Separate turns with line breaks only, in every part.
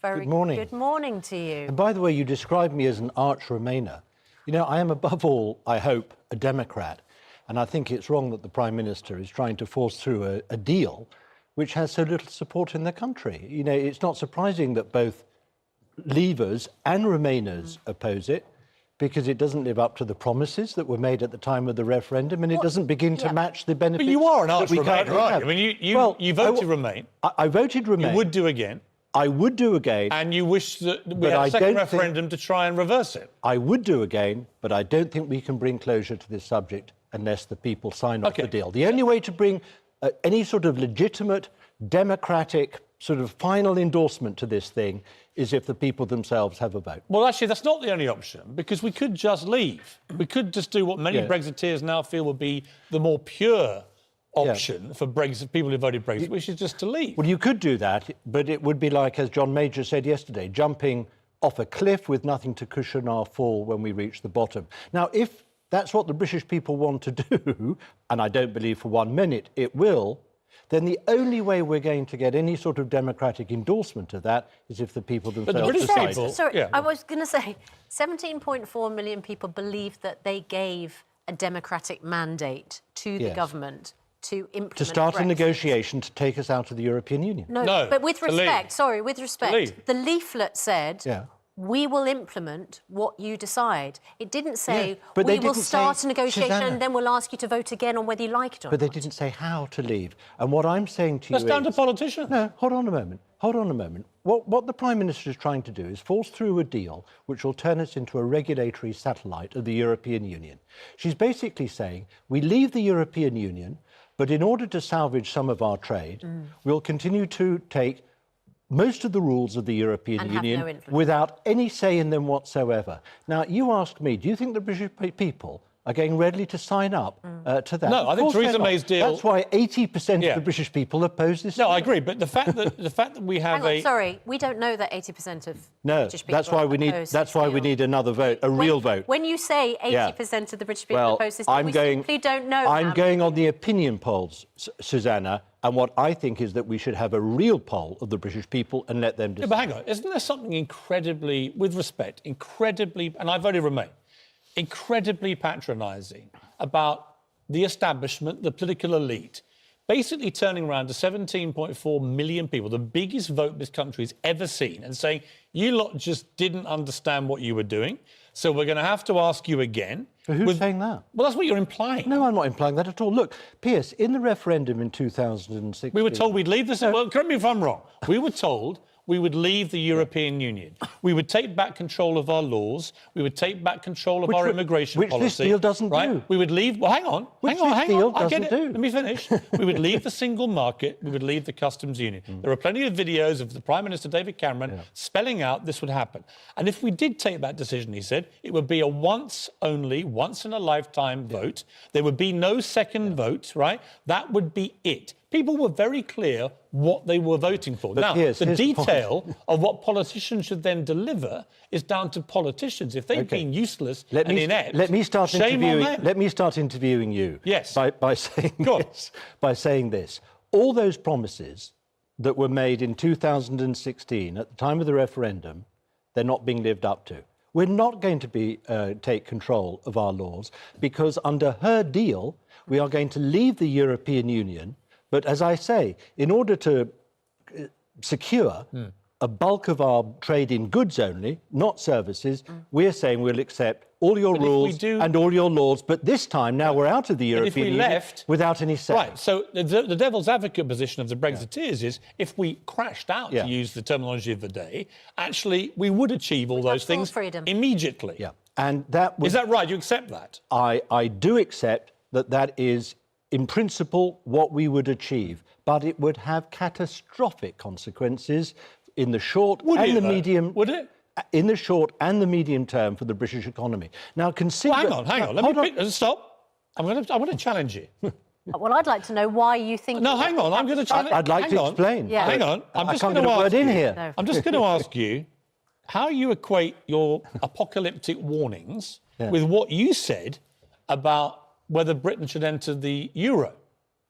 Very
good morning.
Good morning to you.
And by the way, you described me as an arch Remainer. You know, I am above all, I hope, a Democrat. And I think it's wrong that the Prime Minister is trying to force through a deal which has so little support in the country. You know, it's not surprising that both Leavers and Remainers oppose it, because it doesn't live up to the promises that were made at the time of the referendum, and it doesn't begin to match the benefits.
But you are an arch Remainer, right? I mean, you voted Remain.
I voted Remain.
You would do again.
I would do again.
And you wish that we had a second referendum to try and reverse it.
I would do again, but I don't think we can bring closure to this subject unless the people sign off the deal. The only way to bring any sort of legitimate, democratic, sort of final endorsement to this thing is if the people themselves have a vote.
Well, actually, that's not the only option, because we could just leave. We could just do what many Brexiteers now feel would be the more pure option for Brexit, people who voted Brexit, which is just to leave.
Well, you could do that, but it would be like, as John Major said yesterday, jumping off a cliff with nothing to cushion our fall when we reach the bottom. Now, if that's what the British people want to do, and I don't believe for 1 minute it will, then the only way we're going to get any sort of democratic endorsement of that is if the people themselves decide.
Sorry, I was going to say, 17.4 million people believe that they gave a democratic mandate to the government to implement
to start
Brexit.
a negotiation to take us out of the European Union.
No, but with respect, the leaflet said, we will implement what you decide. It didn't say, we will start a negotiation,
Susanna,
and then we'll ask you to vote again on whether you like it or not.
But they didn't say how to leave. And what I'm saying to you
is... That's down to politicians.
No, hold on a moment. Hold on a moment. What the Prime Minister is trying to do is force through a deal which will turn us into a regulatory satellite of the European Union. She's basically saying, we leave the European Union, but in order to salvage some of our trade, we'll continue to take most of the rules of the European Union without any say in them whatsoever. Now, you asked me, do you think the British people are going readily to sign up to that?
No, I think Theresa May's deal...
That's why 80% of the British people oppose this deal.
I agree, but the fact that we have
Sorry, we don't know that 80% of British people
that's why we need. That's why we need another vote, real vote.
When you say 80% of the British people oppose this deal, we simply don't know.
I'm going on the opinion polls, Susanna, and what I think is that we should have a real poll of the British people and let them decide.
But hang on, isn't there something incredibly, with respect, and I voted Remain, incredibly patronising about the establishment, the political elite, basically turning around to 17.4 million people, the biggest vote this country's ever seen, and saying, you lot just didn't understand what you were doing, so we're going to have to ask you again.
But who's saying that?
Well, that's what you're implying.
No, I'm not implying that at all. Look, Piers, in the referendum in 2006...
We were told we'd leave this... Well, correct me if I'm wrong. We were told we would leave the European Union. We would take back control of our laws. We would take back control of our immigration policy.
Which this deal doesn't do.
We would leave... Well, hang on.
Hang on. I get it.
Let me finish. We would leave the single market. We would leave the customs union. There are plenty of videos of the Prime Minister, David Cameron, spelling out this would happen. And if we did take that decision, he said, it would be a once-only, once-in-a-lifetime vote. There would be no second vote, right? That would be it. People were very clear what they were voting for.
But
now,
here's
the detail of what politicians should then deliver is down to politicians. If they've been useless and inept,
let me start
shame on them.
Let me start interviewing you.
Yes.
By saying this. All those promises that were made in 2016 at the time of the referendum, they're not being lived up to. We're not going to take control of our laws because under her deal, we are going to leave the European Union. But as I say, in order to secure a bulk of our trade in goods only, not services, we're saying we'll accept all your rules and all your laws. But this time, now we're out of the European Union without any say.
Right, so the devil's advocate position of the Brexiteers is if we crashed out, to use the terminology of the day, actually we would achieve all those things immediately.
Yeah, and that
is that right? You accept that?
I do accept that is, in principle, what we would achieve, but it would have catastrophic consequences in the short and the medium.
Would it?
In the short and the medium term for the British economy. Now, consider...
Well, hang on. Let me stop. I want to challenge you.
Well, I'd like to know why you think...
No, hang on. I'm going to challenge...
I'd like to explain.
Yeah.
Hang on.
I can't get a word in here.
No.
I'm just going to ask you how you equate your apocalyptic warnings with what you said about whether Britain should enter the euro,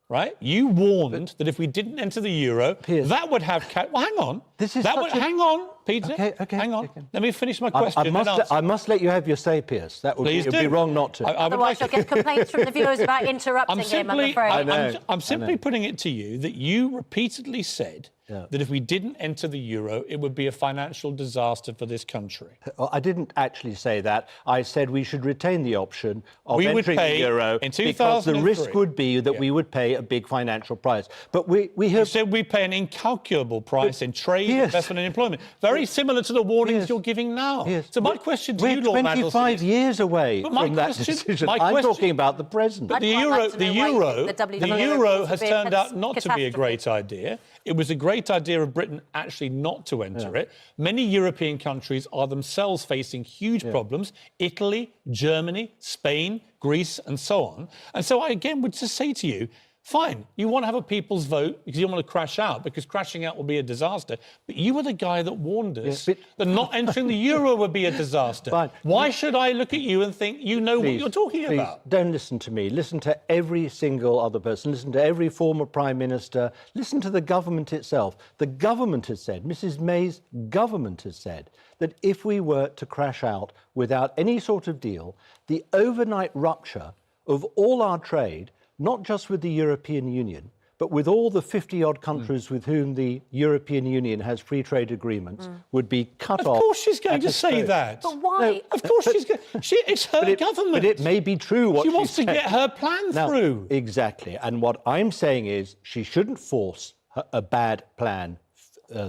right? You warned that if we didn't enter the euro,
Piers,
that would have... Well, hang on.
This is
hang on. Peter.
Okay.
Hang on. Let me finish my question.
I must let you have your say, Piers. That would be wrong not to.
Otherwise, I'll get complaints from the viewers about interrupting him, I'm afraid.
I'm simply putting it to you that you repeatedly said that if we didn't enter the euro, it would be a financial disaster for this country.
I didn't actually say that. I said we should retain the option of entering the euro because the risk would be that we would pay a big financial price. But we have...
You said we pay an incalculable price in trade, investment and employment. Very similar to the warnings you're giving now. So my question to you, Lord Mandelson...
We're 25 years away from that decision. I'm talking about the present.
But the euro has turned out not to be a great idea. It was a great idea of Britain actually not to enter it. Many European countries are themselves facing huge problems. Italy, Germany, Spain, Greece, and so on. And so I, again, would just say to you, fine, you want to have a people's vote because you want to crash out, because crashing out will be a disaster. But you were the guy that warned us that not entering the euro would be a disaster. Fine. Why should I look at you and think you know what you're talking about?
Don't listen to me. Listen to every single other person. Listen to every former Prime Minister. Listen to the government itself. The government has said, Mrs May's government has said, that if we were to crash out without any sort of deal, the overnight rupture of all our trade, not just with the European Union, but with all the 50-odd countries with whom the European Union has free trade agreements, would be cut off.
Of course she's going to say that.
But why?
No, of course she's going... It's her government.
But it may be true what
she wants to get her plan through.
Exactly. And what I'm saying is she shouldn't force a bad plan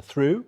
through.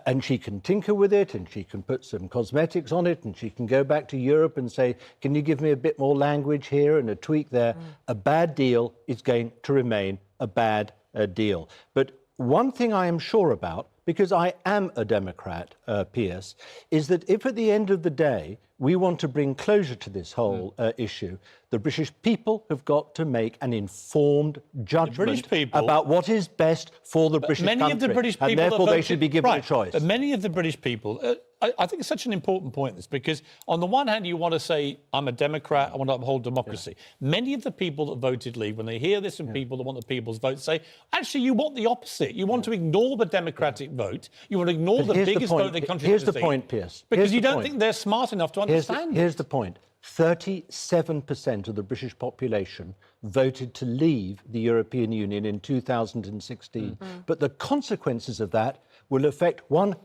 And she can tinker with it, and she can put some cosmetics on it, and she can go back to Europe and say, can you give me a bit more language here and a tweak there? A bad deal is going to remain a bad deal. But one thing I am sure about, because I am a Democrat, Piers, is that if at the end of the day we want to bring closure to this whole issue, the British people have got to make an informed judgment about what is best for the British country.
Of the British people,
and therefore they should be given a choice.
But many of the British people, I think it's such an important point, this, because on the one hand you want to say, I'm a Democrat, I want to uphold democracy. Many of the people that voted Leave, when they hear this from people that want the people's vote, say, actually you want the opposite. You want to ignore the democratic vote. You want to ignore the biggest vote the country has seen.
Here's the point, Piers.
Because you don't think they're smart enough to understand
Here's the point. 37% of the British population voted to leave the European Union in 2016. But the consequences of that will affect 100%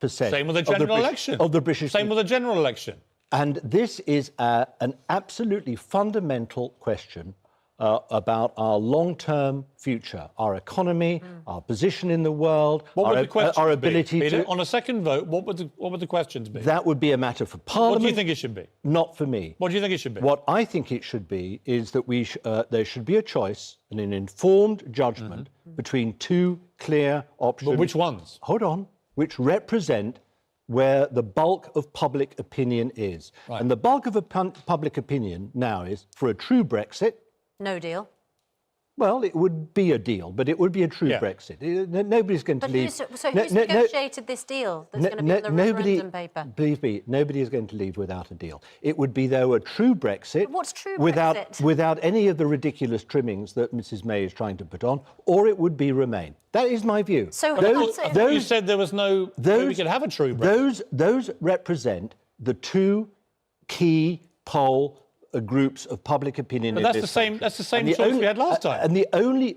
Same with the general election.
Of the British
Same with the general election.
And this is an absolutely fundamental question about our long-term future, our economy, our position in the world, our ability
Peter, on a second vote, what would the questions be?
That would be a matter for Parliament.
What do you think it should be?
Not for me.
What do you think it should be?
What I think it should be is that there should be a choice and an informed judgment between two clear options.
But which ones?
Hold on. Which represent where the bulk of public opinion is. Right. And the bulk of public opinion now is for a true Brexit.
No deal.
Well, it would be a deal, but it would be a true Brexit. Nobody's going to leave.
So who's negotiated this deal that's going to be in the referendum paper?
Believe me, nobody is going to leave without a deal. It would be, though, a true Brexit.
But what's true
Brexit? Without any of the ridiculous trimmings that Mrs May is trying to put on, or it would be Remain. That is my view.
So
you said there was no way we could have a true Brexit.
Those represent the two key poll groups of public opinion.
But that's the same choice we had last time.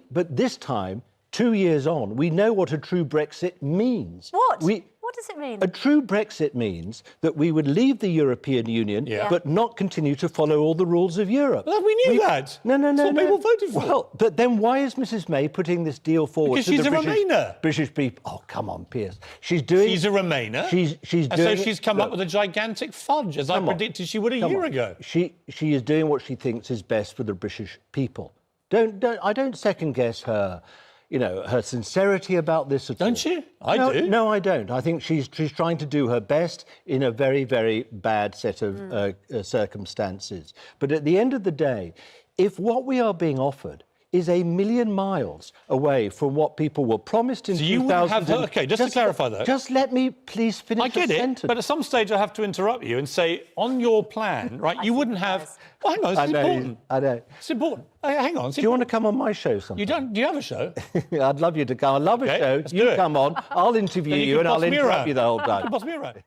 But this time, 2 years on, we know what a true Brexit means.
What? What does it mean?
A true Brexit means that we would leave the European Union, but not continue to follow all the rules of Europe.
Well, we knew that.
No.
That's what people voted for.
Well, but then why is Mrs May putting this deal forward?
Because she's a Remainer.
British people. Oh, come on, Piers. She's a
Remainer. So she's come up with a gigantic fudge, as I predicted she would a year ago.
She is doing what she thinks is best for the British people. I don't second guess her. Her sincerity about this at all.
Don't you? I do.
No, I don't. I think she's trying to do her best in a very, very bad set of circumstances. But at the end of the day, if what we are being offered is a million miles away from what people were promised in 2000.
You wouldn't have... OK, just to clarify, though...
Just let me please finish
I get
the
it,
sentence.
but at some stage I have to interrupt you and say, on your plan, right, you wouldn't have... Well, hang on, it's important.
I know.
It's important. Hang on.
Do you want to come on my show sometime?
You don't? Do you have a show?
I'd love you to come. I love a show. You come on. I'll interview you and I'll interrupt you the whole time.
Boss me around.